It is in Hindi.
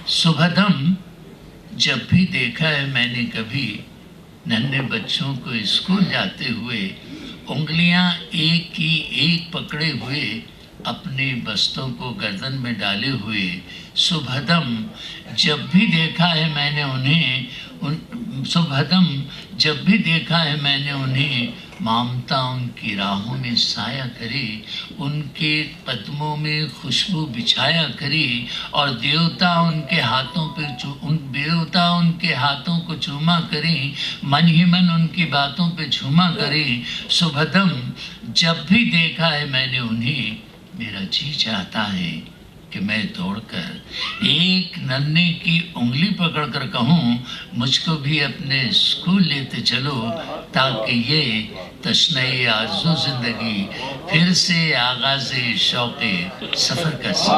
सुभदम जब भी देखा है मैंने कभी नन्हे बच्चों को स्कूल जाते हुए उंगलियां एक की एक पकड़े हुए अपने बस्तों को गर्दन में डाले हुए। सुभदम जब भी देखा है मैंने उन्हें सुभदम जब भी देखा है मैंने उन्हें ममता उनकी राहों में साया करे, उनके कदमों में खुशबू बिछाया करे और देवता उनके हाथों को चूमा करें, मन ही मन उनकी बातों पे झूमा करें। सुभदम जब भी देखा है मैंने उन्हें मेरा जी चाहता है कि मैं दौड़कर एक नन्हे की उंगली पकड़कर कहूँ मुझको भी अपने स्कूल लेते चलो, ताकि ये तशने आरज़ू ज़िंदगी फिर से आगाज़े शौक़े सफ़र कर सके।